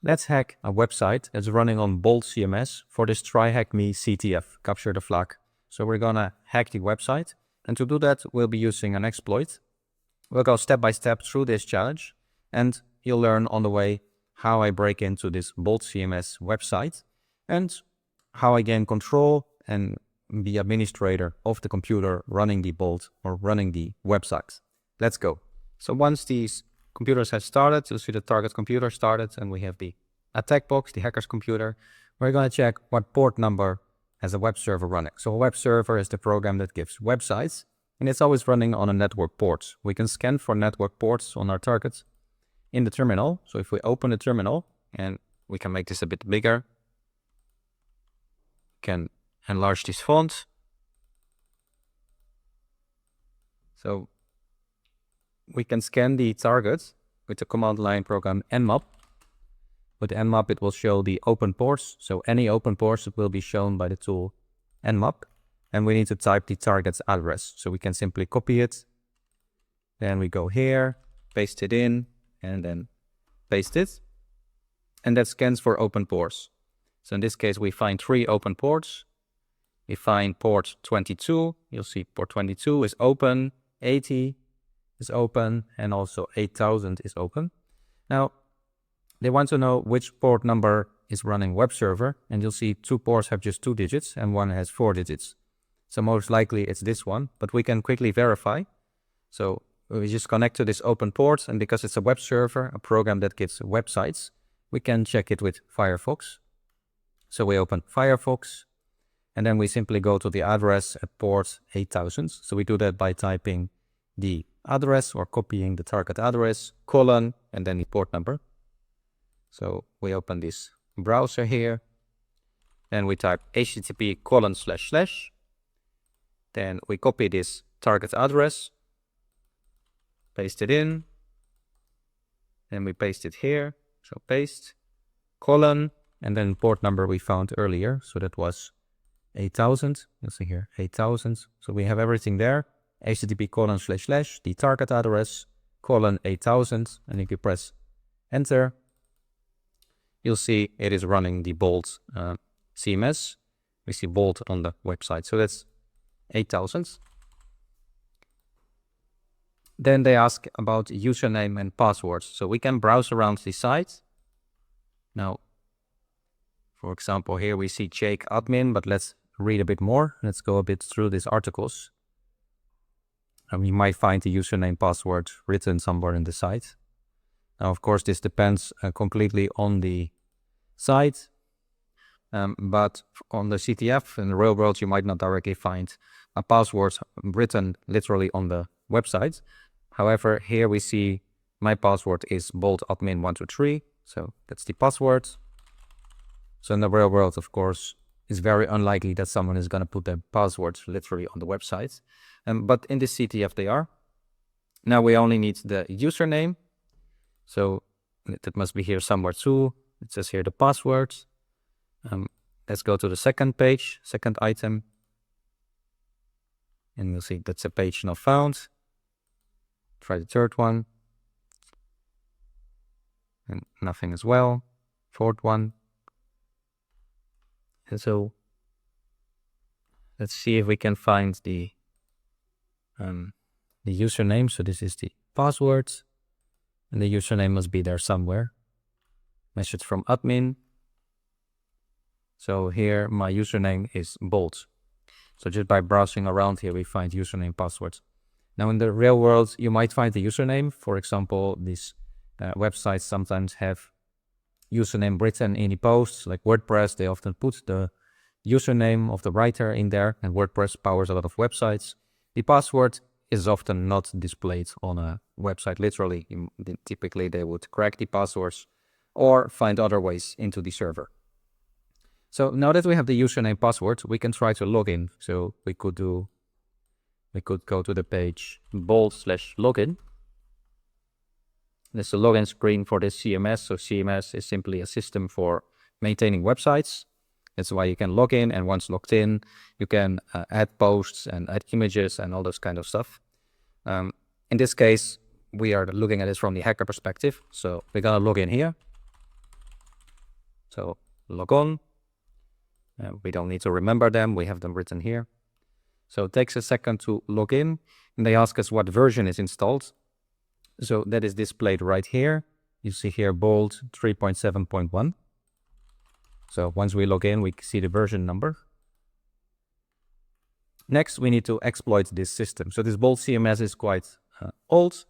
Let's hack a website that's running on Bolt CMS for this TryHackMe CTF, capture the flag. So we're gonna hack the website, and to do that we'll be using an exploit. We'll go step by step through this challenge, and you'll learn on the way how I break into this Bolt CMS website and how I gain control and be administrator of the computer running the Bolt or running the website. Let's go. So once these computers have started, you'll see the target computer started, and we have the attack box, the hacker's computer. We're going to check what port number has a web server running. So a web server is the program that gives websites, and it's always running on a network port. We can scan for network ports on our target in the terminal. So if we open the terminal, and we can make this a bit bigger, can enlarge this font. So we can scan the target with the command line program nmap. With nmap, it will show the open ports. So any open ports will be shown by the tool nmap. And we need to type the target's address. So we can simply copy it. Then we go here, paste it in, and then paste it. And that scans for open ports. So in this case, we find 3 open ports. We find port 22. You'll see port 22 is open, 80 is open, and also 8000 is open. Now, they want to know which port number is running web server, and you'll see 2 ports have just 2 digits and 1 has 4 digits. So most likely it's this one, but we can quickly verify. So we just connect to this open port, and because it's a web server, a program that gives websites, we can check it with Firefox. So we open Firefox, and then we simply go to the address at port 8000. So we do that by typing the address or copying the target address, colon, and then the port number. So we open this browser here, and we type http://. Then we copy this target address, paste it in, and we paste it here. So paste, colon, and then port number we found earlier. So that was 8000. You'll see here 8000. So we have everything there. http:// the target address, colon 8000, and if you press enter, you'll see it is running the Bolt CMS. We see Bolt on the website. So that's 8000. Then they ask about username and passwords. So we can browse around the site. Now, for example, here we see Jake admin, but let's read a bit more. Let's go a bit through these articles. And we might find the username password written somewhere in the site. Now, of course, this depends completely on the site. But on the CTF, in the real world, you might not directly find a password written literally on the website. However, here we see my password is boltadmin123. So that's the password. So in the real world, of course, it's very unlikely that someone is going to put their passwords literally on the website. But in the CTF they are. Now we only need the username. So that must be here somewhere too. It says here the password. Let's go to the second page, second item. And we'll see that's a page not found. Try the third one. And nothing as well. Fourth one. And so let's see if we can find the username. So this is the password, and the username must be there somewhere. Message from admin. So here my username is Bolt. So just by browsing around here, we find username, password. Now in the real world, you might find the username. For example, these websites sometimes have username written in the posts, like WordPress. They often put the username of the writer in there, and WordPress powers a lot of websites. The password is often not displayed on a website literally. Typically, they would crack the passwords or find other ways into the server. So now that we have the username password, we can try to log in. So we could go to the page bolt/login. There's a login screen for this CMS. So CMS is simply a system for maintaining websites. That's why you can log in, and once logged in, you can add posts and add images and all those kind of stuff. In this case, we are looking at it from the hacker perspective. So we're gonna log in here. So log on. We don't need to remember them. We have them written here. So it takes a second to log in, and they ask us what version is installed. So that is displayed right here. You see here Bolt 3.7.1. So once we log in, we see the version number. Next, we need to exploit this system. So this Bolt CMS is quite old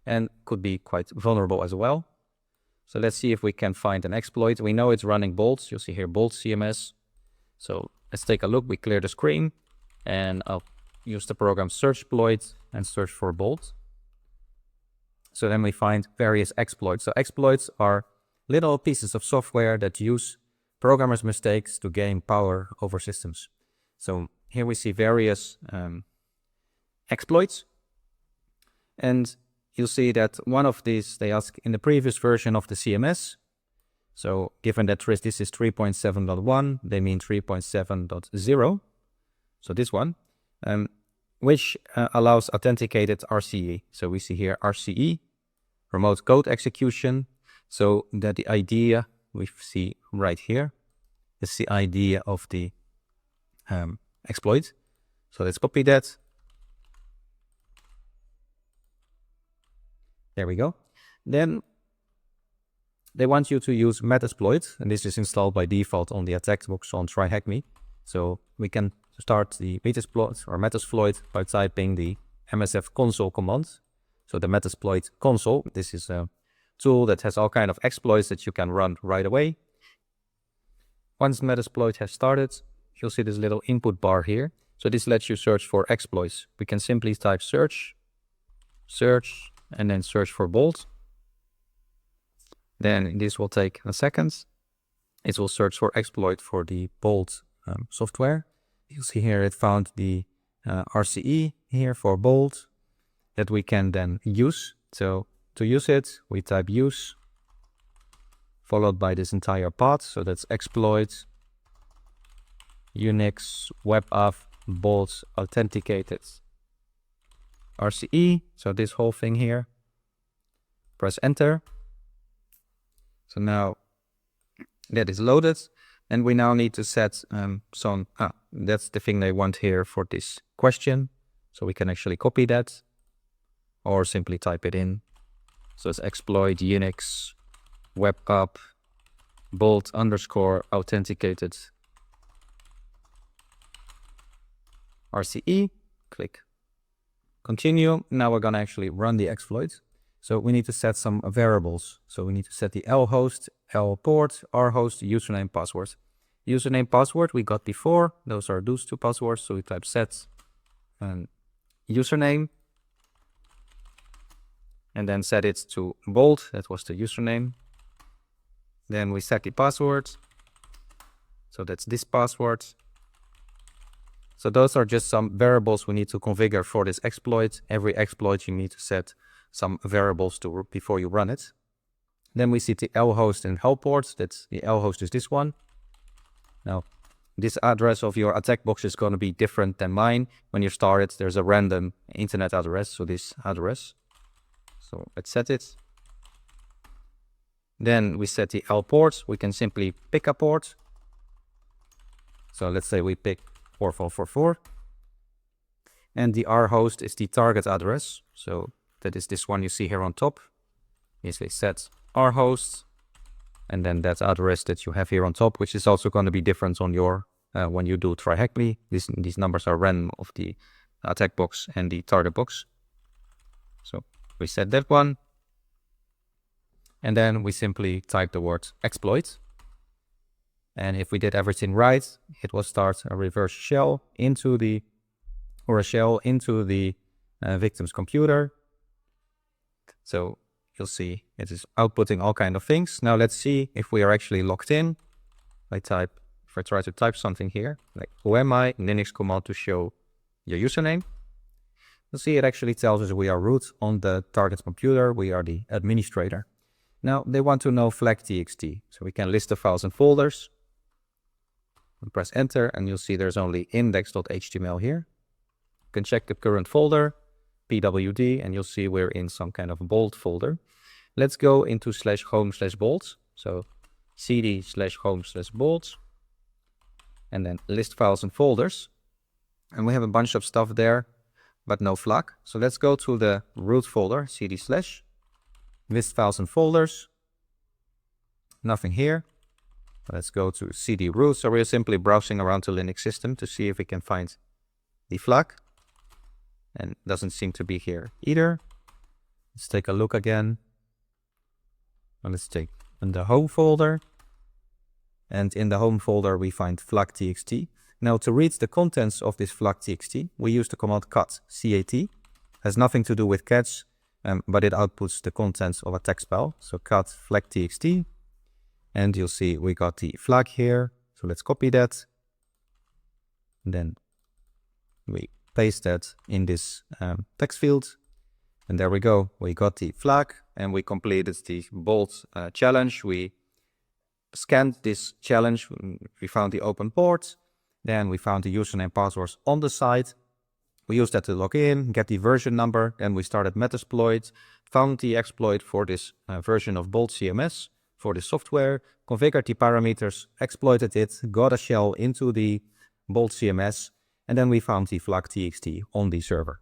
and could be quite vulnerable as well. So let's see if we can find an exploit. We know it's running Bolt. You'll see here Bolt CMS. So let's take a look. We clear the screen, and I'll use the program searchploit and search for Bolt. So then we find various exploits. So exploits are little pieces of software that use programmers' mistakes to gain power over systems. So here we see various exploits. And you'll see that one of these, they ask in the previous version of the CMS. So given that this is 3.7.1, they mean 3.7.0. So this one, which allows authenticated RCE. So we see here RCE, remote code execution. So that the idea we see right here is the idea of the exploit. So let's copy that. There we go. Then they want you to use Metasploit, and this is installed by default on the attack box on TryHackMe. So we can start the Metasploit by typing the MSF console command. So the Metasploit console, this is a tool that has all kinds of exploits that you can run right away. Once Metasploit has started, you'll see this little input bar here. So this lets you search for exploits. We can simply type search, and then search for Bolt. Then this will take a second. It will search for exploit for the Bolt software. You'll see here it found the RCE here for Bolt that we can then use. So to use it, we type use, followed by this entire path. So that's exploit, Unix, web app, Bolt authenticated RCE. So this whole thing here. Press enter. So now that is loaded, and we now need to set some, that's the thing they want here for this question. So we can actually copy that or simply type it in. So it's exploit Unix web app Bolt _ authenticated RCE. Click continue. Now we're gonna actually run the exploit. So we need to set some variables. So we need to set the L host, L port, R host, username, password. Username, password we got before. Those are those two passwords. So we type set username, and then set it to Bolt. That was the username. Then we set the password. So that's this password. So those are just some variables we need to configure for this exploit. Every exploit you need to set some variables to before you run it. Then we see the L host and L port. That's the L host is this one. Now, this address of your attack box is going to be different than mine. When you start it, there's a random internet address, so this address. So let's set it. Then we set the L port. We can simply pick a port. So let's say we pick 4444. And the R host is the target address. So that is this one you see here on top. Easily set R host, and then that address that you have here on top, which is also going to be different on your when you do TryHackMe. These numbers are random of the attack box and the target box. So we set that one, and then we simply type the word exploit. And if we did everything right, it will start a reverse shell into the victim's computer. So you'll see it is outputting all kinds of things. Now let's see if we are actually logged in. If I try to type something here, like who am I, Linux command to show your username. You'll see it actually tells us we are root on the target computer. We are the administrator. Now they want to know flag.txt. So we can list the files and folders. And press enter, and you'll see there's only index.html here. You can check the current folder, pwd, and you'll see we're in some kind of Bolt folder. Let's go into /home/Bolt. So cd/home/bolts, and then list files and folders. And we have a bunch of stuff there, but no flag. So let's go to the root folder, cd/list files and folders. Nothing here. Let's go to cd root. So we're simply browsing around the Linux system to see if we can find the flag. And it doesn't seem to be here either. Let's take a look again. And let's take in the home folder. And in the home folder, we find flag.txt. Now, to read the contents of this flag.txt, we use the command cat, C-A-T. Has nothing to do with cats, but it outputs the contents of a text file. So cat flag.txt. And you'll see we got the flag here. So let's copy that. And then we paste that in this text field. And there we go. We got the flag and we completed the bolt challenge. We scanned this challenge. We found the open port. Then we found the username and passwords on the site. We used that to log in, get the version number. Then we started Metasploit, found the exploit for this version of Bolt CMS for the software, configured the parameters, exploited it, got a shell into the Bolt CMS, and then we found the flag.txt on the server.